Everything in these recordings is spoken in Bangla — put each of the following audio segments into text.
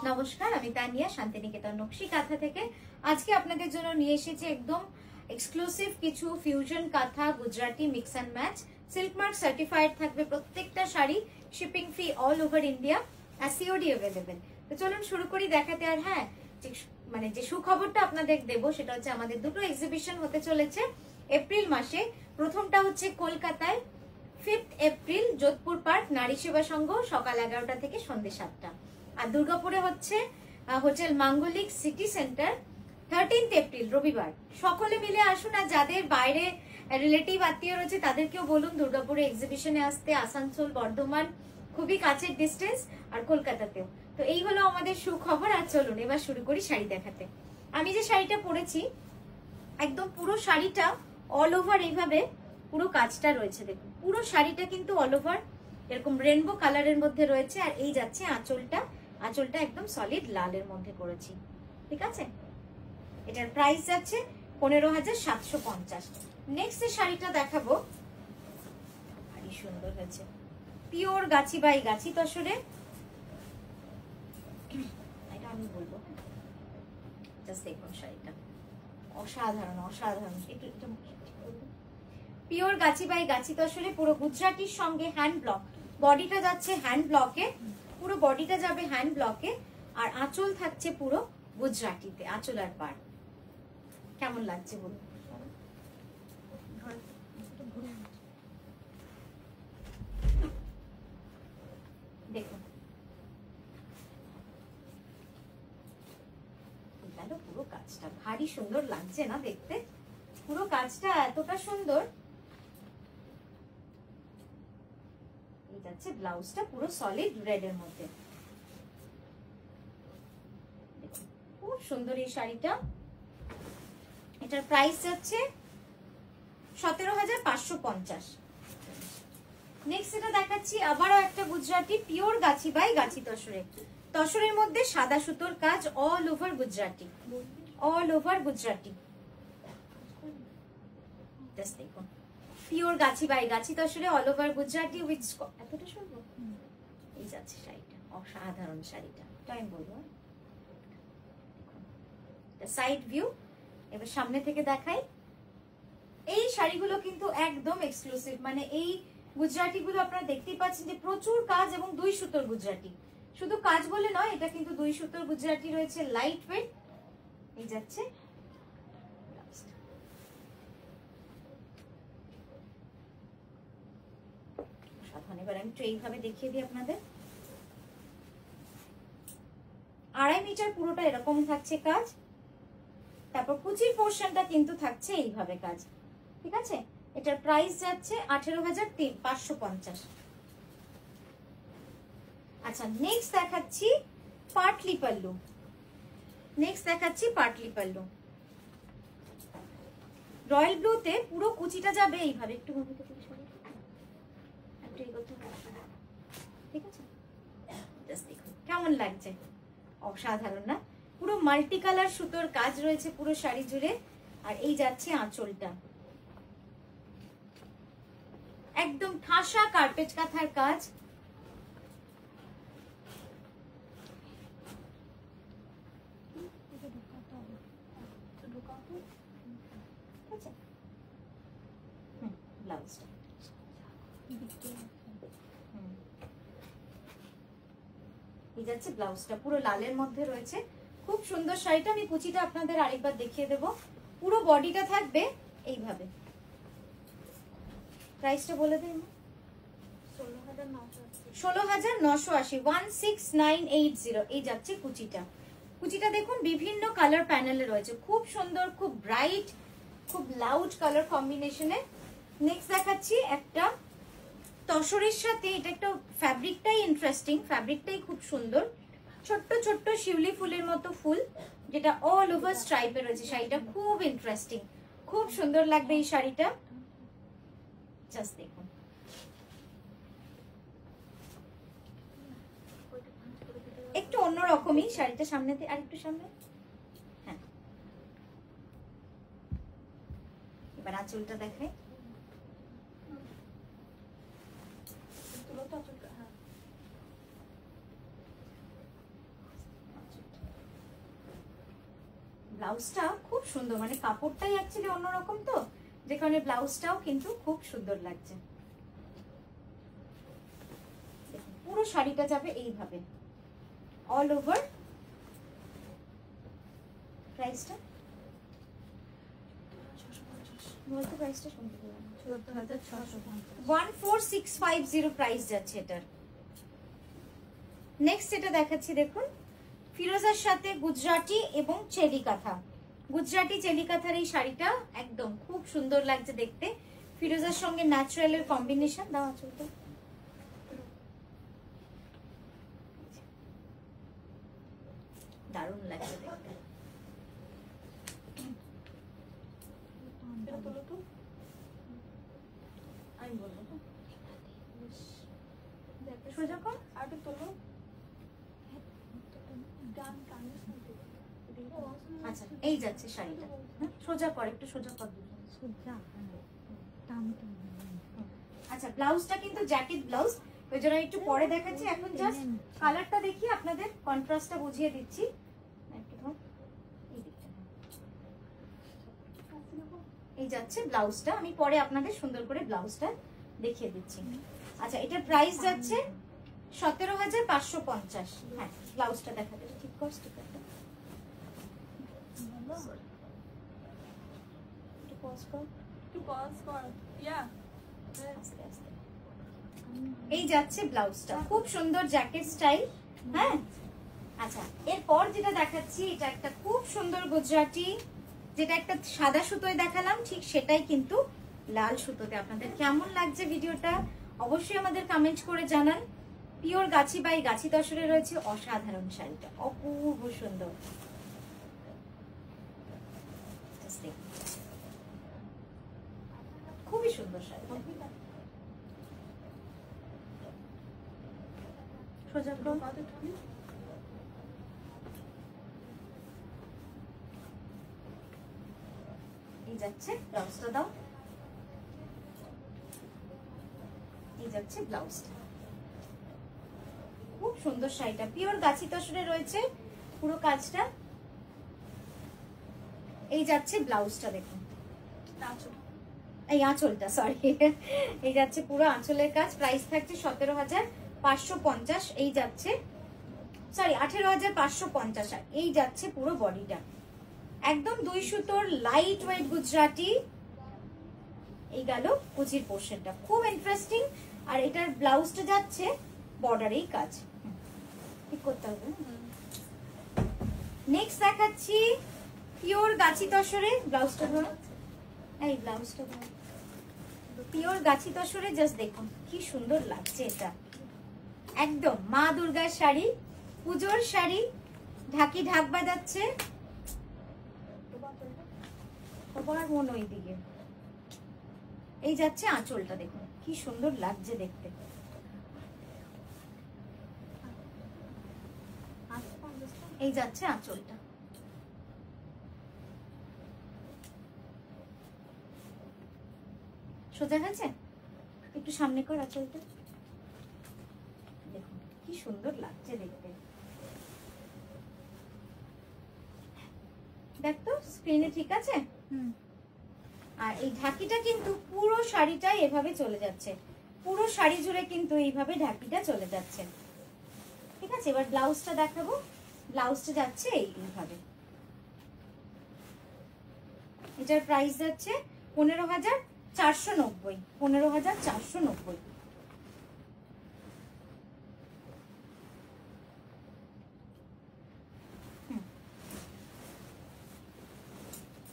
নমস্কার, আমি তানিয়া শান্তিনিকেতন নকশি কাঁথা থেকে। আজকে আপনাদের জন্য নিয়ে এসেছি একদম এক্সক্লুসিভ কিছু ফিউশন কাঁথা, Gujarati mix and match. Silk mark certified থাকবে প্রত্যেকটা শাড়ি, শিপিং ফি অল ওভার ইন্ডিয়া, আর সিওডি অ্যাভেলেবেল। তো চলুন শুরু করি দেখাতে। আর হ্যাঁ, যে সুখবরটা আপনাদের দেবো সেটা হচ্ছে আমাদের দুটো এক্সিবিশন হতে চলেছে এপ্রিল মাসে। প্রথমটা হচ্ছে কলকাতায় 5th এপ্রিল, যোধপুর পার্ক, নারী সেবা সংঘ, সকাল 11টা থেকে সন্ধ্যে 7টা। আর দুর্গাপুরে হচ্ছে হোটেল মাঙ্গলিক সিটি সেন্টার 13th এপ্রিল, রবিবার। সকলে মিলে আসুন, আর যাদের বাইরে রিলেটিভ আত্মীয় রয়েছে তাদেরকেও বলুন দুর্গাপুরে এক্সিবিশনে আসতে। আসানসোল, বর্ধমান খুবই কাছের ডিস্টেন্স, আর কলকাতাতেও। তো এই হলো আমাদের সুখবর। আর চলুন এবার শুরু করি শাড়ি দেখাতে। আমি যে শাড়িটা পরেছি একদম পুরো শাড়িটা অল ওভার এইভাবে পুরো কাজটা রয়েছে। দেখুন পুরো শাড়িটা কিন্তু অল ওভার এরকম রেনবো কালারের মধ্যে রয়েছে। আর এই যাচ্ছে আঁচলটা, আঁচলটা একদম সলিড লালের মধ্যে করেছি, ঠিক আছে। এটার প্রাইস যাচ্ছে 15,750। নেক্সট যে শাড়িটা দেখাবো ভারী সুন্দর হয়েছে, পিওর গাছি বাই গাছি তসরে। এটা আমি বলবো, জাস্ট দেখুন শাড়িটা অসাধারণ অসাধারণ। পিওর গাছি বাই গাছি তসরে, পুরো গুজরাটির সঙ্গে হ্যান্ড ব্লক। বডিটা যাচ্ছে হ্যান্ড ব্লকে, পুরো বডিটা যাবে হ্যান্ড ব্লকে। আর আঁচল থাকছে পুরো গুজরাটিতে, আঁচল আর পাড়। কেমন লাগছে বলুন? দেখুন পুরো কাজটা ভারী সুন্দর লাগছে না দেখতে? পুরো কাজটা এতটা সুন্দর। এই যাচ্ছে ব্লাউজটা পুরো সলিড রেড এর মধ্যে। খুব সুন্দর এই শাড়িটা। এটার প্রাইস যাচ্ছে 17,550। নেক্সট এটা দেখাচ্ছি আবারও একটা গুজরাটি, পিওর গাছি বাই গাছি তসরে। তসরের মধ্যে সাদা সুতোর কাজ, all over Gujarati, all over Gujarati. Just দেখুন pure Gachhi by Gachhi তসরে, all over Gujarati with এতটা সুন্দর। এই যাচ্ছে শাড়িটা, অসাধারণ শাড়িটা, টাইম বলবো। সাইড ভিউ এবার সামনে থেকে দেখাই। এই শাড়িগুলো কিন্তু একদম এক্সক্লুসিভ, মানে এই গুজরাটি গুলো আপনারা দেখতেই পাচ্ছেন যে প্রচুর কাজ এবং 2 সুতোর গুজরাটি। শুধু কাজ বলে নয়, এটা কিন্তু 2 সুতোর গুজরাটি রয়েছে, লাইট ওয়েট। এই যাচ্ছে এবার আমি একটু এইভাবে দেখিয়ে দিই আপনাদের। 2.5 মিটার পুরোটা এরকম থাকছে কাজ। তারপর কুচির পোর্শনটা কিন্তু থাকছে এইভাবে কাজ, ঠিক আছে। এটার প্রাইস যাচ্ছে 18,550। আচ্ছা নেক্সট দেখাচ্ছি পাটলি পাল্লু। নেক্সট দেখাচ্ছি পাটলি পাল্লু, রয়্যাল ব্লুতে পুরো কুচিটা যাবে এইভাবে। একটু ঠিক আছে, জাস্ট দেখুন কেমন লাগছে, অসাধারণ না? পুরো মাল্টি কালার সুতোর কাজ রয়েছে পুরো শাড়ি জুড়ে। আর এই যাচ্ছে আঁচলটা, একদম ঠাসা কার্পেট কাঁথার কাজ। ব্লাউজটা এই যাচ্ছে, ব্লাউজটা পুরো লালের মধ্যে রয়েছে, খুব সুন্দর শাড়িটা। আমি কুচিটা আপনাদের আরেকবার দেখিয়ে দেব। পুরো বডিটা থাকবে এইভাবে। প্রাইসটা বলে দিন। 16,980, 16,980। এই যাচ্ছে কুচিটা। কুচিটা দেখুন বিভিন্ন কালার প্যানেলে রয়েছে, খুব সুন্দর, খুব ব্রাইট, খুব লাউড কালার কম্বিনেশনে। নেক্সট দেখাচ্ছি একটা তসরের সাথে, এটা একটা ফ্যাব্রিকটাই ইন্টারেস্টিং, ফ্যাব্রিকটাই খুব সুন্দর। ছোট্ট ছোট্ট শিউলি ফুলের মতো ফুল, যেটা অল ওভার স্ট্রাইপে রয়েছে। শাড়িটা খুব ইন্টারেস্টিং, খুব সুন্দর লাগবে এই শাড়িটা। জাস্ট দেখুন একটু অন্যরকমই শাড়িটা। সামনে দিয়ে আর একটু সামনে, হ্যাঁ। এবার আঁচলটা দেখাই। ব্লাউজটা খুব সুন্দর, মানে কাপড়টাই অ্যাকচুয়ালি অন্যরকম, তো যে কারণে ব্লাউজটাও কিন্তু খুব সুন্দর লাগছে। পুরো শাড়িটা যাবে এইভাবে অল ওভার। প্রাইসটা বলতে, প্রাইসটা শুনতে পেলাম 14,650 প্রাইস যাচ্ছে এটার। নেক্সট এটা দেখাচ্ছি, দেখুন ফিরোজার সাথে গুজরাটি এবং চেলি কাঁথা। গুজরাটি চেলি কাঁথার এই শাড়িটা একদম খুব সুন্দর লাগছে দেখতে, ফিরোজার সঙ্গে ন্যাচারালের কম্বিনেশন। দাও চলতে, দারুণ লাগছে দেখতে। আমি বলবো তো সোজা কর, আর একটু তোলো। আচ্ছা এই যাচ্ছে শাড়িটা, সোজা কর, একটু সোজা কর। আচ্ছা ব্লাউজটা কিন্তু জ্যাকেট ব্লাউজ, ওই জন্য একটু পরে দেখাচ্ছি। এখন জাস্ট কালারটা দেখি, আপনাদের কন্ট্রাস্টটা বুঝিয়ে দিচ্ছি। এই যাচ্ছে ব্লাউজটা, আমি পরে আপনাদের সুন্দর করে ব্লাউজটা দেখিয়ে দিচ্ছি। আচ্ছা এটার প্রাইস যাচ্ছে 17,550। হ্যাঁ ব্লাউজটা দেখাতে ঠিক কর, স্টিকারটা এই যাচ্ছে ব্লাউজটা, খুব সুন্দর জ্যাকেট স্টাইল। হ্যাঁ আচ্ছা এরপর যেটা দেখাচ্ছি, এটা একটা খুব সুন্দর গুজরাটি, যেটা একটা সাদা সুতোয় দেখালাম ঠিক সেটাই কিন্তু লাল সুতোতে। আপনাদের কেমন লাগছে ভিডিওটা অবশ্যই আমাদের কমেন্ট করে জানান। পিওর গাছি বাই গাছি তসরে রয়েছে অসাধারণ শাড়িটা, অপূর্ব সুন্দর। খুবই সুন্দর শাড়ি, সোজা করো। এই যাচ্ছে ব্লাউজটা, দাও এই যাচ্ছে ব্লাউজটা, খুব সুন্দর শাড়িটা, পিওর গাছি তসরে রয়েছে পুরো কাজটা। এই যাচ্ছে ব্লাউজটা, দেখুন এই আঁচলটা, সরি এই যাচ্ছে পুরো আঁচলের কাজ। প্রাইস থাকছে 17,550। এই যাচ্ছে সরি 18,550। এই যাচ্ছে পুরো বডিটা একদম 2 সুতোর লাইট ওয়েট গুজরাটি। এই গেল কুচির পোর্শনটা, খুব ইন্টারেস্টিং। আর এটার ব্লাউজটা যাচ্ছে বর্ডারেই কাজ, ঠিক করতে হবে। নেক্সট দেখাচ্ছি পিওর গাছি তসরে, ব্লাউজটা ধরো, এই ব্লাউজটা ধরো, পিওর গাছি তসরে। জাস্ট দেখুন কি সুন্দর লাগছে এটা, একদম মা দুর্গার শাড়ি, পুজোর শাড়ি, ঢাকি ঢাক বাজাচ্ছে। মন ওই দিকে। এই যাচ্ছে আঁচলটা, দেখুন কি সুন্দর লাগছে দেখতে। এই যাচ্ছে আঁচলটা, সোজা গেছে, একটু সামনে কর আঁচলটা, দেখুন কি সুন্দর লাগছে দেখতে। দেখ তো স্ক্রিনে ঠিক আছে। আর এই ঢাকিটা কিন্তু পুরো শাড়িটাই এভাবে চলে যাচ্ছে, পুরো শাড়ি জুড়ে কিন্তু এইভাবে ঢাকিটা চলে যাচ্ছে, ঠিক আছে। এবার ব্লাউজটা দেখাবো, ব্লাউজটা যাচ্ছে এইভাবে। এটার প্রাইস যাচ্ছে 15,490, 15,490।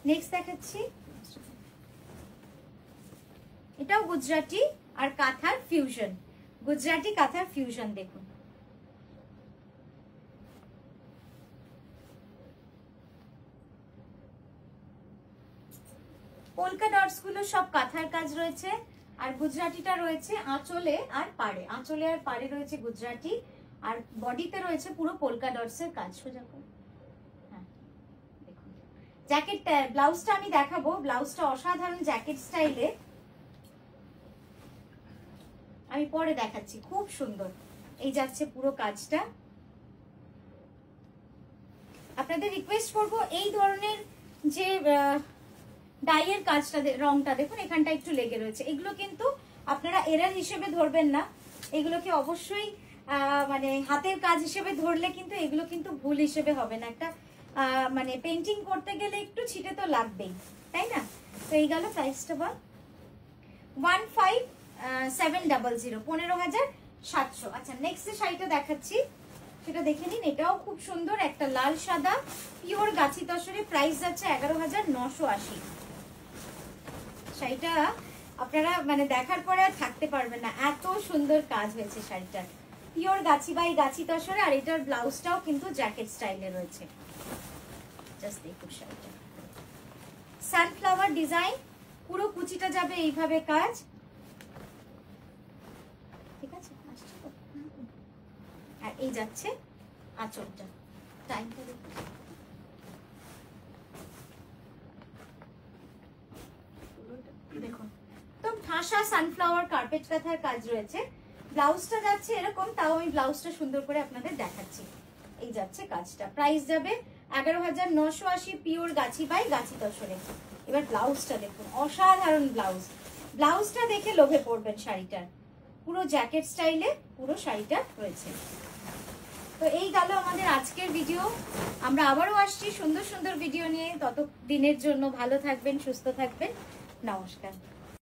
নেক্সট দেখাচ্ছি, এটাও গুজরাটি আর কাঁথার ফিউশন, গুজরাটি কাঁথার ফিউশন। দেখুন পোলকা ডটস গুলো সব কাঁথার কাজ রয়েছে, আর গুজরাটিটা রয়েছে আঁচলে আর পাড়ে, আঁচলে আর পাড়ে রয়েছে গুজরাটি, আর বডিতে রয়েছে পুরো পোলকা ডটস এর কাজ। সোজা করে জ্যাকেটটা, ব্লাউজটা আমি দেখাবো, ব্লাউজটা অসাধারণ জ্যাকেট স্টাইলে, আমি পরে দেখাচ্ছি, খুব সুন্দর। এই যাচ্ছে পুরো কাজটা, আপনাদের রিকোয়েস্ট করবো এই ধরনের যে ডাইয়ের কাজটা, রংটা দেখুন এখানটা একটু লেগে রয়েছে, এগুলো কিন্তু আপনারা এরার হিসেবে ধরবেন না, এগুলোকে অবশ্যই মানে হাতের কাজ হিসেবে ধরলে কিন্তু এগুলো কিন্তু ভুল হিসেবে হবে না। একটা মানে পেন্টিং করতে গেলে একটু ছিটে তো লাগবেই, তাই না? তো এই গেল প্রাইসটা বল, 15700, 15700। আচ্ছা নেক্সট যে শাড়িটা দেখাচ্ছি সেটা দেখে নিন, এটাও খুব সুন্দর, একটা লাল সাদা পিওর গাছি তসরে, প্রাইস যাচ্ছে 11980। শাড়িটা আপনারা মানে দেখার পরে আর থাকতে পারবেন না, এত সুন্দর কাজ হয়েছে শাড়িটার, পিওর গাছি বাই গাছি তসরে। আর এটার ব্লাউজটাও কিন্তু জ্যাকেট স্টাইলে রয়েছে, জাস্ট দেখুন শাড়িটা, সানফ্লাওয়ার ডিজাইন, পুরো কুচিটা যাবে এইভাবে কাজ, ঠিক আছে? আর এই যাচ্ছে আঁচলটা, টাইমটা দেখুন, দেখুন তো ঠাসা সানফ্লাওয়ার কার্পেট কাঁথার কাজ রয়েছে। ব্লাউজটা যাচ্ছে এরকম, তাও আমি ব্লাউজটা সুন্দর করে আপনাদের দেখাচ্ছি। এই যাচ্ছে কাজটা, প্রাইস যাবে 11980, পিওর গাছি বাই গাছি তসরে। এবার ব্লাউজটা দেখুন, অসাধারণ ব্লাউজ, ব্লাউজটা দেখে লোভে পড়বেন শাড়িটার, পুরো জ্যাকেট স্টাইলে পুরো শাড়িটা রয়েছে। তো এই গেল আমাদের আজকের ভিডিও, আমরা আবারও আসছি সুন্দর সুন্দর ভিডিও নিয়ে। তত দিনের জন্য ভালো থাকবেন, সুস্থ থাকবেন, নমস্কার।